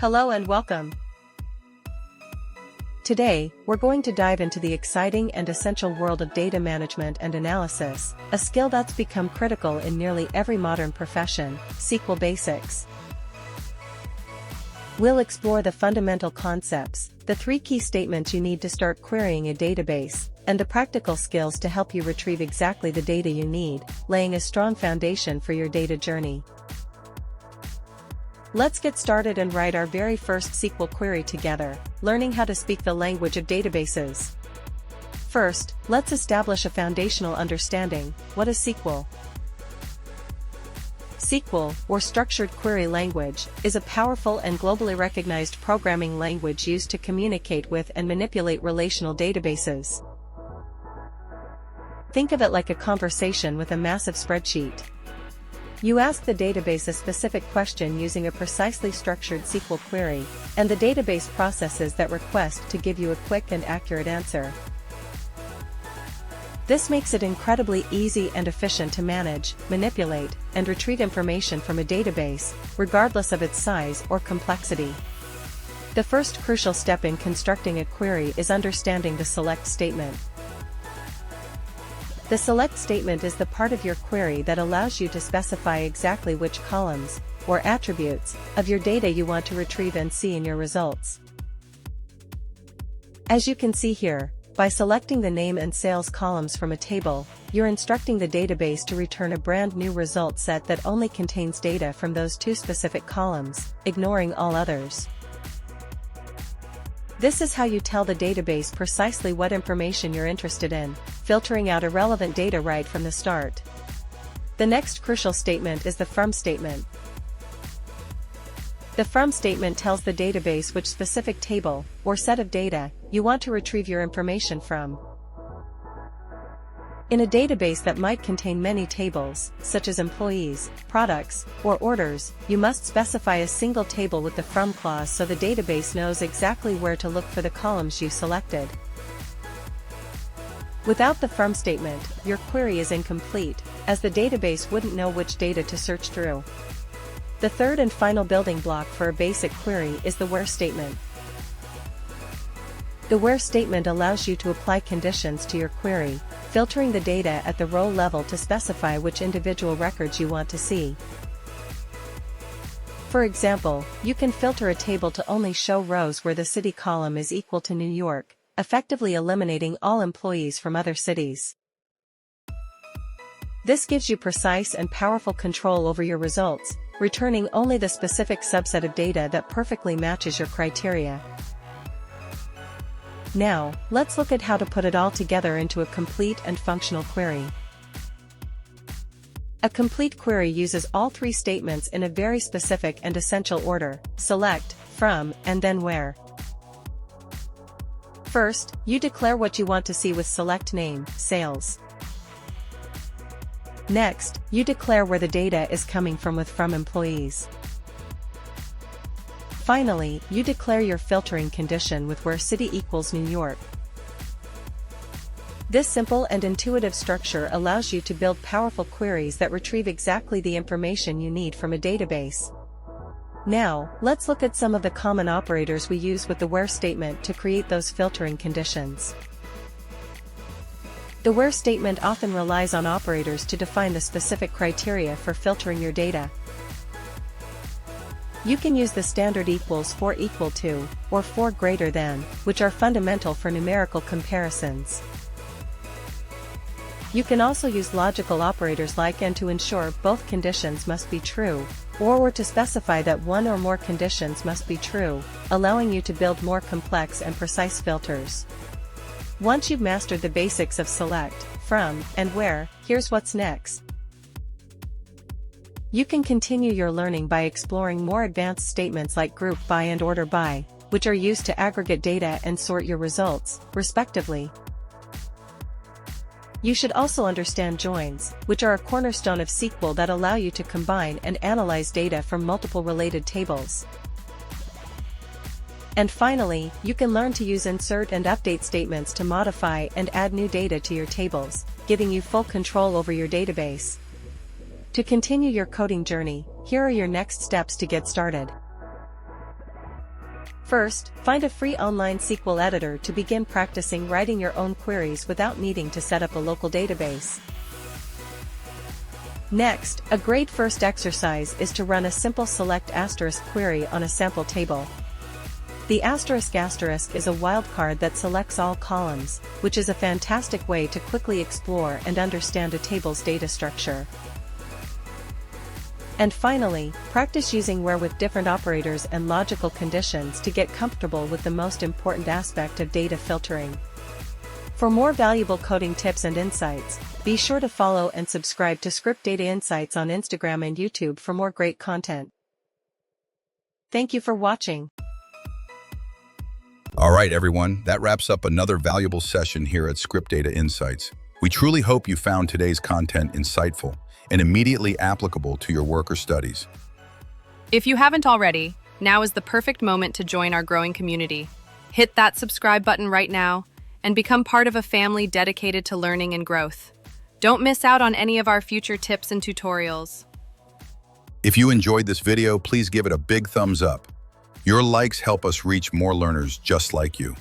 Hello and welcome. Today, we're going to dive into the exciting and essential world of data management and analysis, a skill that's become critical in nearly every modern profession, SQL Basics. We'll explore the fundamental concepts, the 3 key statements you need to start querying a database, and the practical skills to help you retrieve exactly the data you need, laying a strong foundation for your data journey. Let's get started and write our very first SQL query together, learning how to speak the language of databases. First, let's establish a foundational understanding. What is SQL? SQL, or Structured Query Language, is a powerful and globally recognized programming language used to communicate with and manipulate relational databases. Think of it like a conversation with a massive spreadsheet. You ask the database a specific question using a precisely structured SQL query, and the database processes that request to give you a quick and accurate answer. This makes it incredibly easy and efficient to manage, manipulate, and retrieve information from a database, regardless of its size or complexity. The first crucial step in constructing a query is understanding the select statement. The select statement is the part of your query that allows you to specify exactly which columns, or attributes, of your data you want to retrieve and see in your results. As you can see here, by selecting the name and sales columns from a table, you're instructing the database to return a brand new result set that only contains data from those 2 specific columns, ignoring all others. This is how you tell the database precisely what information you're interested in, filtering out irrelevant data right from the start. The next crucial statement is the from statement. The from statement tells the database which specific table, or set of data, you want to retrieve your information from. In a database that might contain many tables, such as employees, products, or orders, you must specify a single table with the from clause so the database knows exactly where to look for the columns you selected. Without the from statement, your query is incomplete, as the database wouldn't know which data to search through. The third and final building block for a basic query is the where statement. The where statement allows you to apply conditions to your query, filtering the data at the row level to specify which individual records you want to see. For example, you can filter a table to only show rows where the city column is equal to New York, effectively eliminating all employees from other cities. This gives you precise and powerful control over your results, returning only the specific subset of data that perfectly matches your criteria. Now, let's look at how to put it all together into a complete and functional query. A complete query uses all 3 statements in a very specific and essential order: select, from, and then where. First, you declare what you want to see with select name, sales. Next, you declare where the data is coming from with from employees. Finally, you declare your filtering condition with where city equals New York. This simple and intuitive structure allows you to build powerful queries that retrieve exactly the information you need from a database. Now, let's look at some of the common operators we use with the where statement to create those filtering conditions. The where statement often relies on operators to define the specific criteria for filtering your data. You can use the standard equals for equal to, or for greater than, which are fundamental for numerical comparisons. You can also use logical operators like and to ensure both conditions must be true, or to specify that one or more conditions must be true, allowing you to build more complex and precise filters. Once you've mastered the basics of select, from, and where, here's what's next. You can continue your learning by exploring more advanced statements like group by and order by, which are used to aggregate data and sort your results, respectively. You should also understand joins, which are a cornerstone of SQL that allow you to combine and analyze data from multiple related tables. And finally, you can learn to use insert and update statements to modify and add new data to your tables, giving you full control over your database. To continue your coding journey, here are your next steps to get started. First, find a free online SQL editor to begin practicing writing your own queries without needing to set up a local database. Next, a great first exercise is to run a simple select asterisk query on a sample table. The asterisk is a wildcard that selects all columns, which is a fantastic way to quickly explore and understand a table's data structure. And finally, practice using where with different operators and logical conditions to get comfortable with the most important aspect of data filtering. For more valuable coding tips and insights, be sure to follow and subscribe to ScriptDataInsights on Instagram and YouTube for more great content. Thank you for watching. All right, everyone, that wraps up another valuable session here at ScriptDataInsights. We truly hope you found today's content insightful and immediately applicable to your work or studies. If you haven't already, now is the perfect moment to join our growing community. Hit that subscribe button right now and become part of a family dedicated to learning and growth. Don't miss out on any of our future tips and tutorials. If you enjoyed this video, please give it a big thumbs up. Your likes help us reach more learners just like you.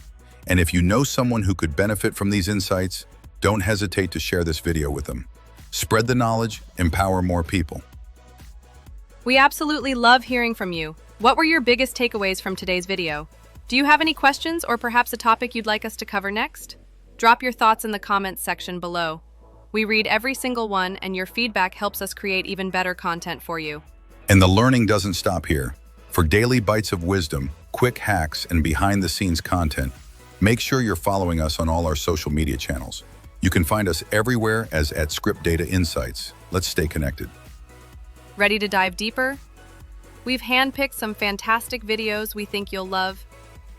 And if you know someone who could benefit from these insights, don't hesitate to share this video with them. Spread the knowledge, empower more people. We absolutely love hearing from you. What were your biggest takeaways from today's video? Do you have any questions or perhaps a topic you'd like us to cover next? Drop your thoughts in the comments section below. We read every single one, and your feedback helps us create even better content for you. And the learning doesn't stop here. For daily bites of wisdom, quick hacks, and behind-the-scenes content, make sure you're following us on all our social media channels. You can find us everywhere as at ScriptDataInsights. Let's stay connected. Ready to dive deeper? We've handpicked some fantastic videos we think you'll love.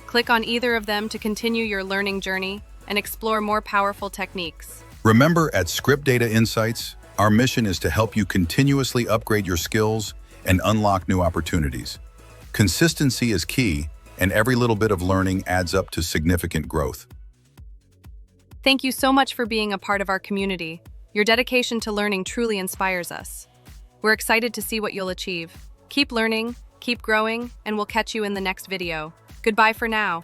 Click on either of them to continue your learning journey and explore more powerful techniques. Remember, at ScriptDataInsights, our mission is to help you continuously upgrade your skills and unlock new opportunities. Consistency is key, and every little bit of learning adds up to significant growth. Thank you so much for being a part of our community. Your dedication to learning truly inspires us. We're excited to see what you'll achieve. Keep learning, keep growing, and we'll catch you in the next video. Goodbye for now.